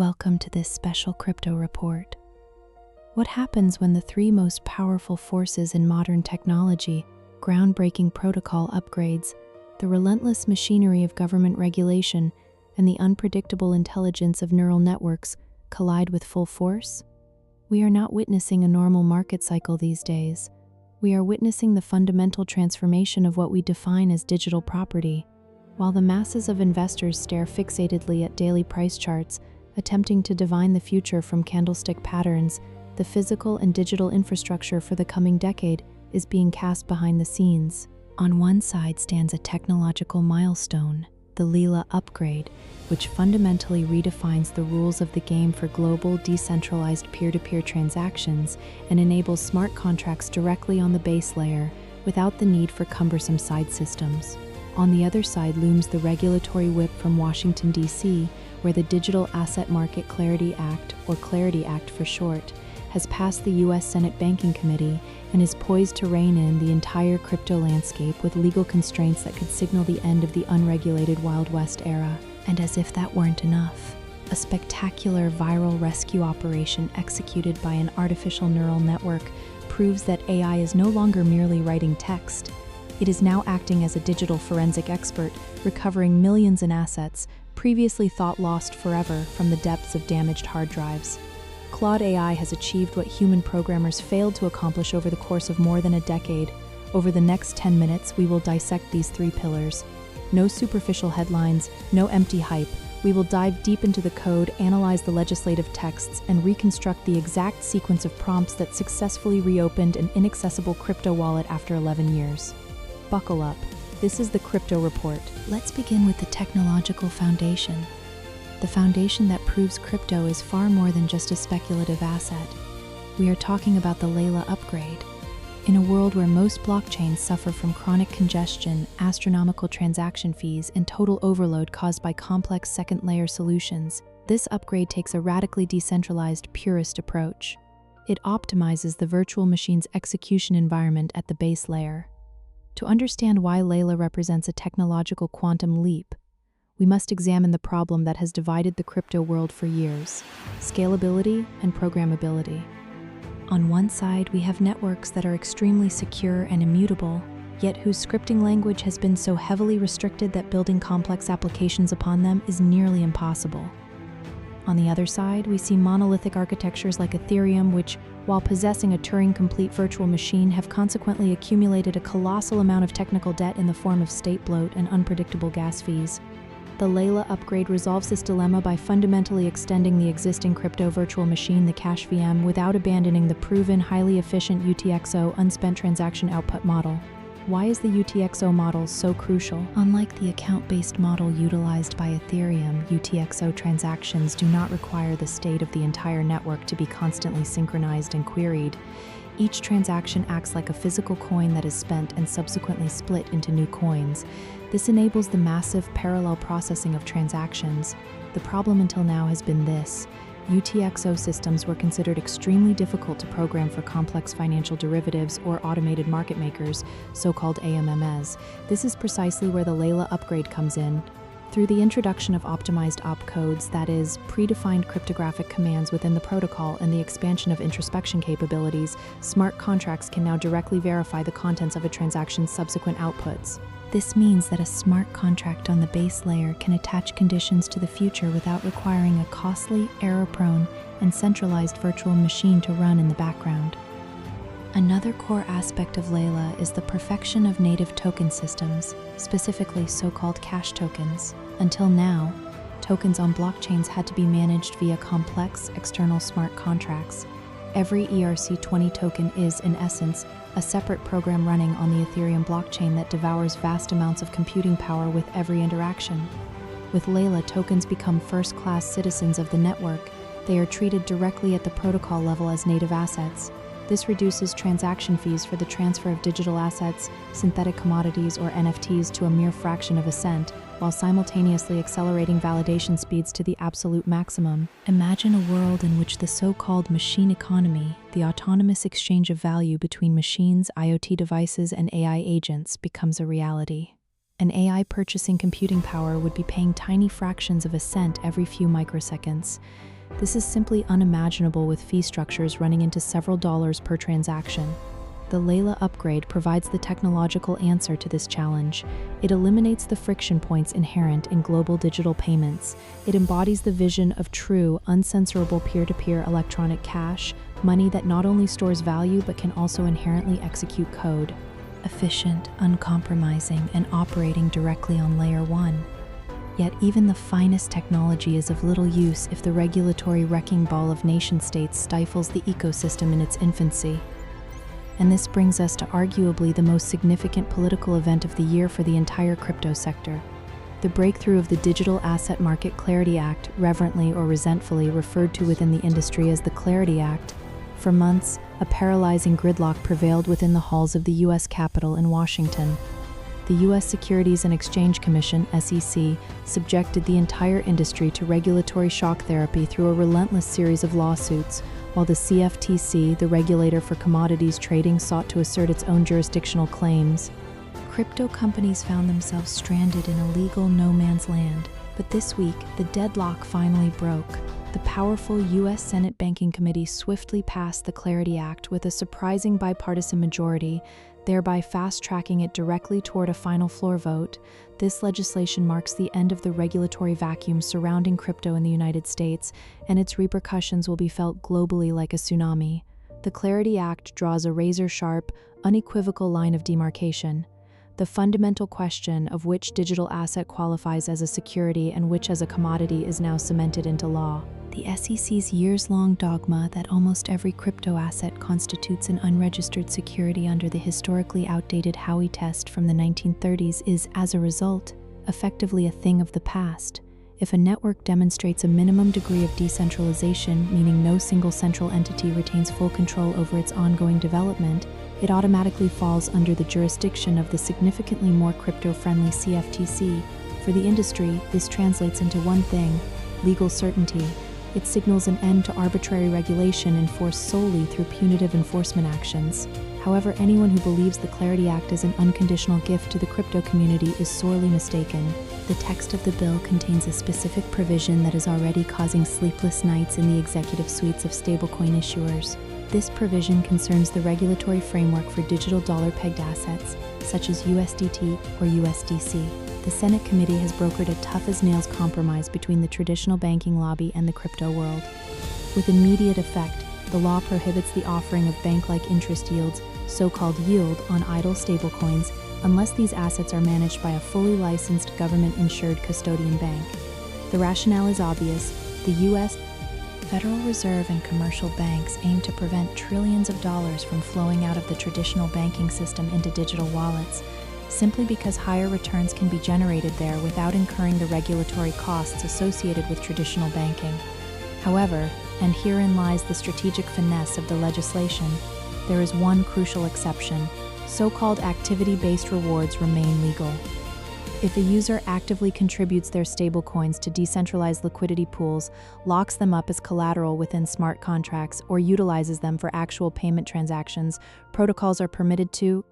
Welcome to this special crypto report. What happens when the three most powerful forces in modern technology, groundbreaking protocol upgrades, the relentless machinery of government regulation, and the unpredictable intelligence of neural networks collide with full force? We are not witnessing a normal market cycle these days. We are witnessing the fundamental transformation of what we define as digital property. While the masses of investors stare fixatedly at daily price charts, attempting to divine the future from candlestick patterns, the physical and digital infrastructure for the coming decade is being cast behind the scenes. On one side stands a technological milestone, the Leyla Upgrade, which fundamentally redefines the rules of the game for global, decentralized peer-to-peer transactions and enables smart contracts directly on the base layer without the need for cumbersome side systems. On the other side looms the regulatory whip from Washington, D.C., where the Digital Asset Market Clarity Act, or Clarity Act for short, has passed the U.S. Senate Banking Committee and is poised to rein in the entire crypto landscape with legal constraints that could signal the end of the unregulated Wild West era. And as if that weren't enough, a spectacular viral rescue operation executed by an artificial neural network proves that AI is no longer merely writing text. It is now acting as a digital forensic expert, recovering millions in assets previously thought lost forever from the depths of damaged hard drives. Claude AI has achieved what human programmers failed to accomplish over the course of more than a decade. Over the next 10 minutes, we will dissect these three pillars. No superficial headlines, no empty hype. We will dive deep into the code, analyze the legislative texts, and reconstruct the exact sequence of prompts that successfully reopened an inaccessible crypto wallet after 11 years. Buckle up. This is the Crypto Report. Let's begin with the technological foundation. The foundation that proves crypto is far more than just a speculative asset. We are talking about the Leyla Upgrade. In a world where most blockchains suffer from chronic congestion, astronomical transaction fees, and total overload caused by complex second-layer solutions, this upgrade takes a radically decentralized, purist approach. It optimizes the virtual machine's execution environment at the base layer. To understand why Leyla represents a technological quantum leap, we must examine the problem that has divided the crypto world for years: scalability and programmability. On one side, we have networks that are extremely secure and immutable, yet whose scripting language has been so heavily restricted that building complex applications upon them is nearly impossible. On the other side, we see monolithic architectures like Ethereum, which, while possessing a Turing-complete virtual machine, have consequently accumulated a colossal amount of technical debt in the form of state bloat and unpredictable gas fees. The Leyla Upgrade resolves this dilemma by fundamentally extending the existing crypto virtual machine, the CashVM, without abandoning the proven, highly efficient UTXO unspent transaction output model. Why is the UTXO model so crucial? Unlike the account-based model utilized by Ethereum, UTXO transactions do not require the state of the entire network to be constantly synchronized and queried. Each transaction acts like a physical coin that is spent and subsequently split into new coins. This enables the massive parallel processing of transactions. The problem until now has been this: UTXO systems were considered extremely difficult to program for complex financial derivatives or automated market makers, so-called AMMs. This is precisely where the Leyla Upgrade comes in. Through the introduction of optimized opcodes, that is, predefined cryptographic commands within the protocol, and the expansion of introspection capabilities, smart contracts can now directly verify the contents of a transaction's subsequent outputs. This means that a smart contract on the base layer can attach conditions to the future without requiring a costly, error-prone, and centralized virtual machine to run in the background. Another core aspect of Leyla is the perfection of native token systems, specifically so-called cash tokens. Until now, tokens on blockchains had to be managed via complex, external smart contracts. Every ERC20 token is, in essence, a separate program running on the Ethereum blockchain that devours vast amounts of computing power with every interaction. With Leyla, tokens become first-class citizens of the network. They are treated directly at the protocol level as native assets. This reduces transaction fees for the transfer of digital assets, synthetic commodities, or NFTs to a mere fraction of a cent, while simultaneously accelerating validation speeds to the absolute maximum. Imagine a world in which the so-called machine economy, the autonomous exchange of value between machines, IoT devices, and AI agents, becomes a reality. and AI purchasing computing power would be paying tiny fractions of a cent every few microseconds. This is simply unimaginable with fee structures running into several dollars per transaction. The Leyla Upgrade provides the technological answer to this challenge. It eliminates the friction points inherent in global digital payments. It embodies the vision of true, uncensorable peer-to-peer electronic cash, money that not only stores value but can also inherently execute code. Efficient, uncompromising, and operating directly on Layer 1. Yet even the finest technology is of little use if the regulatory wrecking ball of nation-states stifles the ecosystem in its infancy. And this brings us to arguably the most significant political event of the year for the entire crypto sector. The breakthrough of the Digital Asset Market Clarity Act, reverently or resentfully referred to within the industry as the Clarity Act. For months, a paralyzing gridlock prevailed within the halls of the U.S. Capitol in Washington. The U.S. Securities and Exchange Commission, SEC, subjected the entire industry to regulatory shock therapy through a relentless series of lawsuits, while the CFTC, the regulator for commodities trading, sought to assert its own jurisdictional claims. Crypto companies found themselves stranded in a legal no-man's land. But this week, the deadlock finally broke. The powerful U.S. Senate Banking Committee swiftly passed the Clarity Act with a surprising bipartisan majority, thereby fast-tracking it directly toward a final floor vote. This legislation marks the end of the regulatory vacuum surrounding crypto in the United States, and its repercussions will be felt globally like a tsunami. The Clarity Act draws a razor-sharp, unequivocal line of demarcation. The fundamental question of which digital asset qualifies as a security and which as a commodity is now cemented into law. The SEC's years-long dogma that almost every crypto asset constitutes an unregistered security under the historically outdated Howey test from the 1930s is, as a result, effectively a thing of the past. If a network demonstrates a minimum degree of decentralization, meaning no single central entity retains full control over its ongoing development, it automatically falls under the jurisdiction of the significantly more crypto-friendly CFTC. For the industry, this translates into one thing: legal certainty. It signals an end to arbitrary regulation enforced solely through punitive enforcement actions. However, anyone who believes the Clarity Act is an unconditional gift to the crypto community is sorely mistaken. The text of the bill contains a specific provision that is already causing sleepless nights in the executive suites of stablecoin issuers. This provision concerns the regulatory framework for digital dollar-pegged assets, such as USDT or USDC. The Senate committee has brokered a tough-as-nails compromise between the traditional banking lobby and the crypto world. With immediate effect, the law prohibits the offering of bank-like interest yields, so-called yield, on idle stablecoins, unless these assets are managed by a fully licensed government-insured custodian bank. The rationale is obvious. The U.S. Federal Reserve and commercial banks aim to prevent trillions of dollars from flowing out of the traditional banking system into digital wallets, simply because higher returns can be generated there without incurring the regulatory costs associated with traditional banking. However, and herein lies the strategic finesse of the legislation, there is one crucial exception: so-called activity-based rewards remain legal. If a user actively contributes their stablecoins to decentralized liquidity pools, locks them up as collateral within smart contracts, or utilizes them for actual payment transactions, protocols are permitted to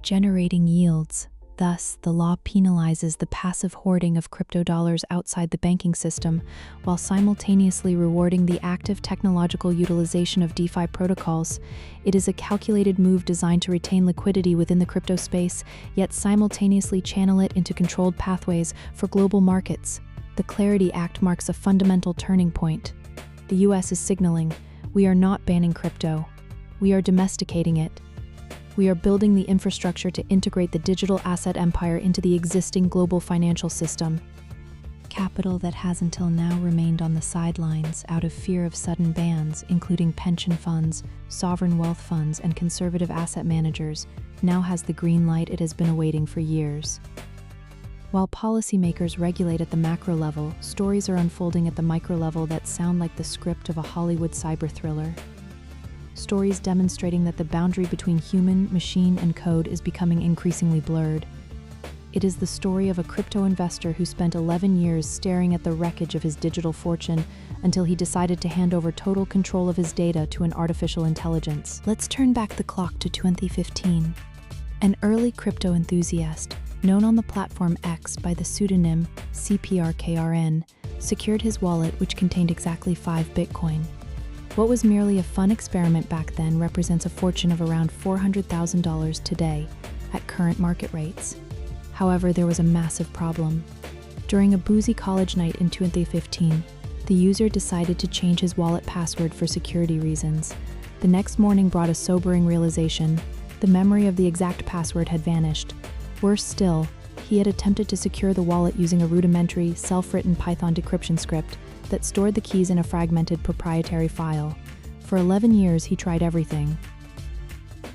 generating yields. Thus, the law penalizes the passive hoarding of crypto dollars outside the banking system, while simultaneously rewarding the active technological utilization of DeFi protocols. It is a calculated move designed to retain liquidity within the crypto space, yet simultaneously channel it into controlled pathways for global markets. The Clarity Act marks a fundamental turning point. The US is signaling, we are not banning crypto. We are domesticating it. We are building the infrastructure to integrate the digital asset empire into the existing global financial system. Capital that has until now remained on the sidelines out of fear of sudden bans, including pension funds, sovereign wealth funds, and conservative asset managers, now has the green light it has been awaiting for years. While policymakers regulate at the macro level, stories are unfolding at the micro level that sound like the script of a Hollywood cyber thriller. Stories demonstrating that the boundary between human, machine, and code is becoming increasingly blurred. It is the story of a crypto investor who spent 11 years staring at the wreckage of his digital fortune until he decided to hand over total control of his data to an artificial intelligence. Let's turn back the clock to 2015. An early crypto enthusiast, known on the platform X by the pseudonym CPRKRN, secured his wallet, which contained exactly 5 Bitcoin. What was merely a fun experiment back then represents a fortune of around $400,000 today, at current market rates. However, there was a massive problem. During a boozy college night in 2015, the user decided to change his wallet password for security reasons. The next morning brought a sobering realization: the memory of the exact password had vanished. Worse still, he had attempted to secure the wallet using a rudimentary, self-written Python decryption script that stored the keys in a fragmented proprietary file. For 11 years, he tried everything.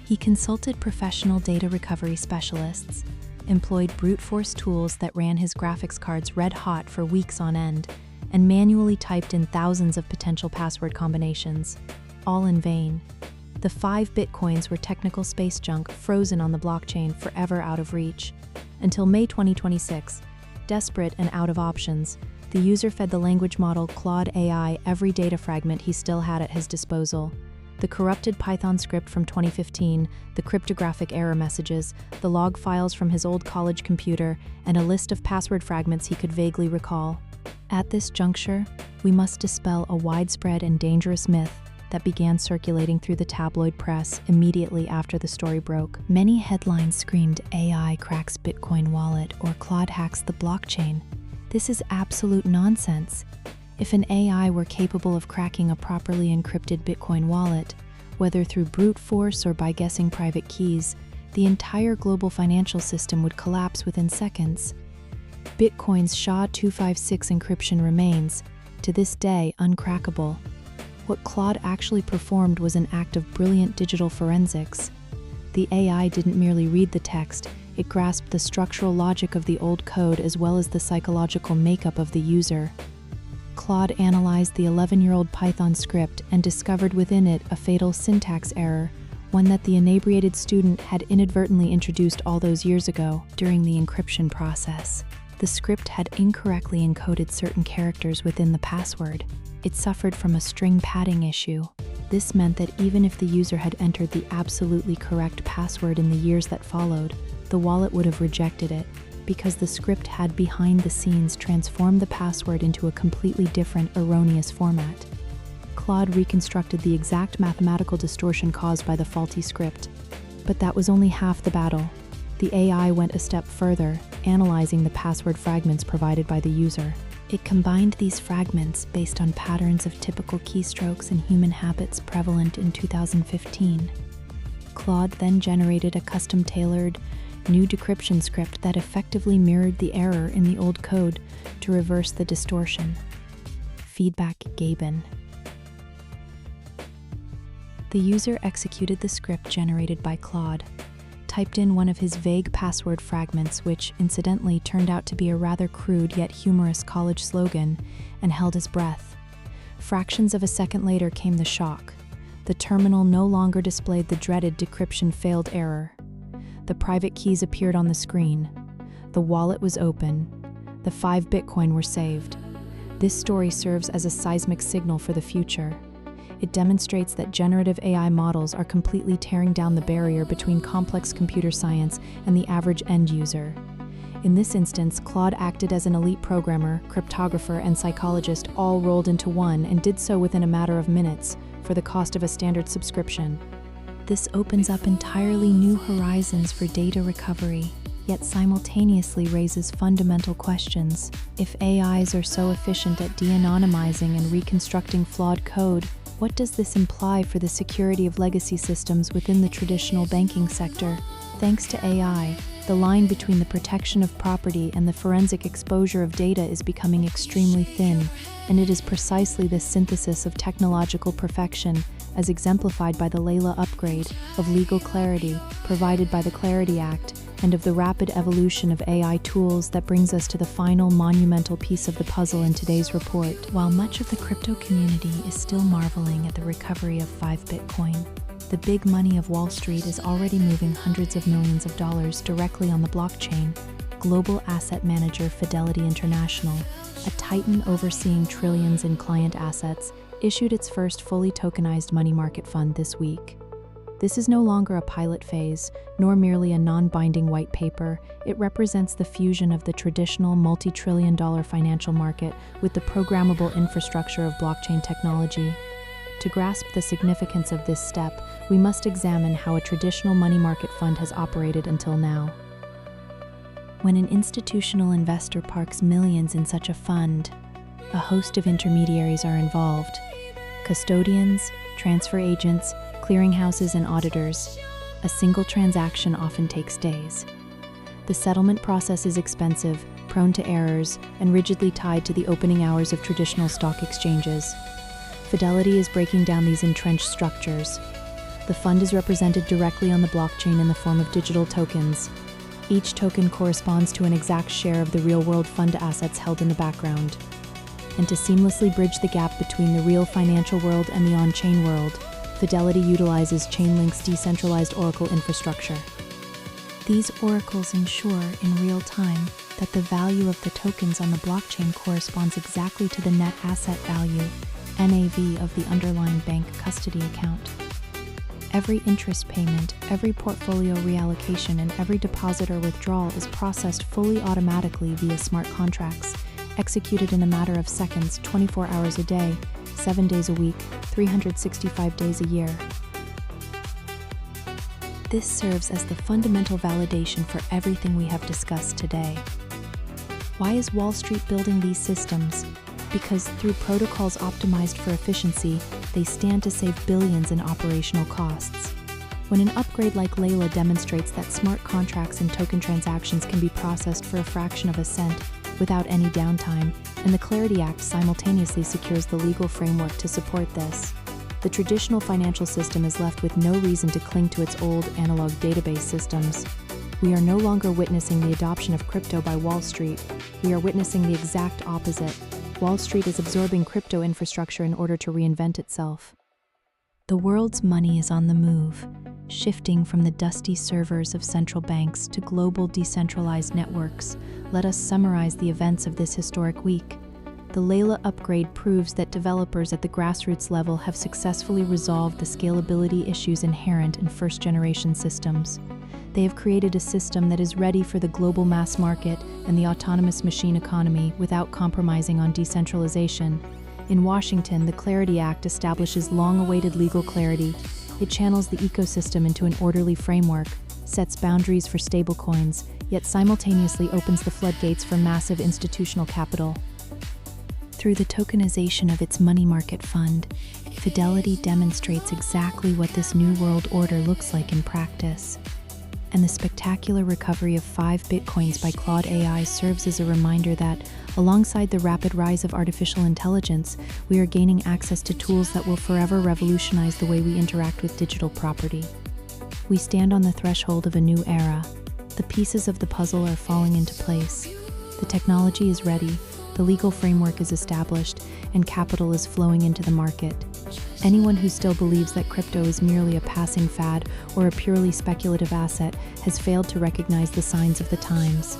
He consulted professional data recovery specialists, employed brute force tools that ran his graphics cards red hot for weeks on end, and manually typed in thousands of potential password combinations, all in vain. The 5 Bitcoins were technical space junk frozen on the blockchain, forever out of reach. Until May 2026, desperate and out of options, the user fed the language model Claude AI every data fragment he still had at his disposal. The corrupted Python script from 2015, the cryptographic error messages, the log files from his old college computer, and a list of password fragments he could vaguely recall. At this juncture, we must dispel a widespread and dangerous myth that began circulating through the tabloid press immediately after the story broke. Many headlines screamed "AI cracks Bitcoin wallet" or "Claude hacks the blockchain." This is absolute nonsense. If an AI were capable of cracking a properly encrypted Bitcoin wallet, whether through brute force or by guessing private keys, the entire global financial system would collapse within seconds. Bitcoin's SHA-256 encryption remains, to this day, uncrackable. What Claude actually performed was an act of brilliant digital forensics. The AI didn't merely read the text, it grasped the structural logic of the old code as well as the psychological makeup of the user. Claude analyzed the 11-year-old Python script and discovered within it a fatal syntax error, one that the inebriated student had inadvertently introduced all those years ago during the encryption process. The script had incorrectly encoded certain characters within the password. It suffered from a string padding issue. This meant that even if the user had entered the absolutely correct password in the years that followed, the wallet would have rejected it, because the script had behind the scenes transformed the password into a completely different, erroneous format. Claude reconstructed the exact mathematical distortion caused by the faulty script. But that was only half the battle. The AI went a step further, analyzing the password fragments provided by the user. It combined these fragments based on patterns of typical keystrokes and human habits prevalent in 2015. Claude then generated a custom-tailored, new decryption script that effectively mirrored the error in the old code to reverse the distortion. Feedback given. The user executed the script generated by Claude, typed in one of his vague password fragments, which incidentally turned out to be a rather crude yet humorous college slogan, and held his breath. Fractions of a second later came the shock. The terminal no longer displayed the dreaded decryption failed error. The private keys appeared on the screen. The wallet was open. The 5 Bitcoin were saved. This story serves as a seismic signal for the future. It demonstrates that generative AI models are completely tearing down the barrier between complex computer science and the average end user. In this instance, Claude acted as an elite programmer, cryptographer, and psychologist all rolled into one, and did so within a matter of minutes, for the cost of a standard subscription. This opens up entirely new horizons for data recovery, yet simultaneously raises fundamental questions. If AIs are so efficient at de-anonymizing and reconstructing flawed code, what does this imply for the security of legacy systems within the traditional banking sector? Thanks to AI, the line between the protection of property and the forensic exposure of data is becoming extremely thin, and it is precisely this synthesis of technological perfection, as exemplified by the Leyla Upgrade, of legal clarity provided by the Clarity Act, and of the rapid evolution of AI tools that brings us to the final monumental piece of the puzzle in today's report. While much of the crypto community is still marveling at the recovery of 5 Bitcoin, the big money of Wall Street is already moving hundreds of millions of dollars directly on the blockchain. Global asset manager Fidelity International, a titan overseeing trillions in client assets, issued its first fully tokenized money market fund this week. This is no longer a pilot phase, nor merely a non-binding white paper. It represents the fusion of the traditional multi-trillion-dollar financial market with the programmable infrastructure of blockchain technology. To grasp the significance of this step, we must examine how a traditional money market fund has operated until now. When an institutional investor parks millions in such a fund, a host of intermediaries are involved: custodians, transfer agents, clearinghouses, and auditors. A single transaction often takes days. The settlement process is expensive, prone to errors, and rigidly tied to the opening hours of traditional stock exchanges. Fidelity is breaking down these entrenched structures. The fund is represented directly on the blockchain in the form of digital tokens. Each token corresponds to an exact share of the real-world fund assets held in the background. And to seamlessly bridge the gap between the real financial world and the on-chain world, Fidelity utilizes Chainlink's decentralized Oracle infrastructure. These oracles ensure in real time that the value of the tokens on the blockchain corresponds exactly to the net asset value, NAV, of the underlying bank custody account. Every interest payment, every portfolio reallocation, and every deposit or withdrawal is processed fully automatically via smart contracts, executed in a matter of seconds, 24 hours a day, 7 days a week, 365 days a year. This serves as the fundamental validation for everything we have discussed today. Why is Wall Street building these systems? Because through protocols optimized for efficiency, they stand to save billions in operational costs. When an upgrade like Leyla demonstrates that smart contracts and token transactions can be processed for a fraction of a cent without any downtime, and the Clarity Act simultaneously secures the legal framework to support this, the traditional financial system is left with no reason to cling to its old analog database systems. We are no longer witnessing the adoption of crypto by Wall Street. We are witnessing the exact opposite. Wall Street is absorbing crypto infrastructure in order to reinvent itself. The world's money is on the move, shifting from the dusty servers of central banks to global decentralized networks. Let us summarize the events of this historic week. The Leyla Upgrade proves that developers at the grassroots level have successfully resolved the scalability issues inherent in first-generation systems. They have created a system that is ready for the global mass market and the autonomous machine economy without compromising on decentralization. In Washington, the Clarity Act establishes long-awaited legal clarity. It channels the ecosystem into an orderly framework, sets boundaries for stablecoins, yet simultaneously opens the floodgates for massive institutional capital. Through the tokenization of its money market fund, Fidelity demonstrates exactly what this new world order looks like in practice. And the spectacular recovery of 5 bitcoins by Claude AI serves as a reminder that, alongside the rapid rise of artificial intelligence, we are gaining access to tools that will forever revolutionize the way we interact with digital property. We stand on the threshold of a new era. The pieces of the puzzle are falling into place. The technology is ready, the legal framework is established, and capital is flowing into the market. Anyone who still believes that crypto is merely a passing fad or a purely speculative asset has failed to recognize the signs of the times.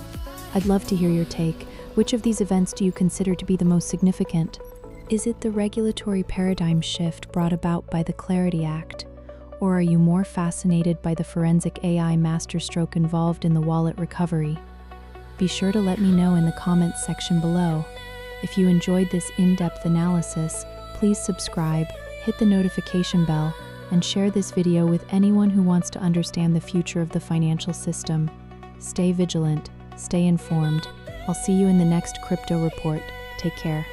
I'd love to hear your take. Which of these events do you consider to be the most significant? Is it the regulatory paradigm shift brought about by the Clarity Act? Or are you more fascinated by the forensic AI masterstroke involved in the wallet recovery? Be sure to let me know in the comments section below. If you enjoyed this in-depth analysis, please subscribe, hit the notification bell, and share this video with anyone who wants to understand the future of the financial system. Stay vigilant, stay informed. I'll see you in the next crypto report. Take care.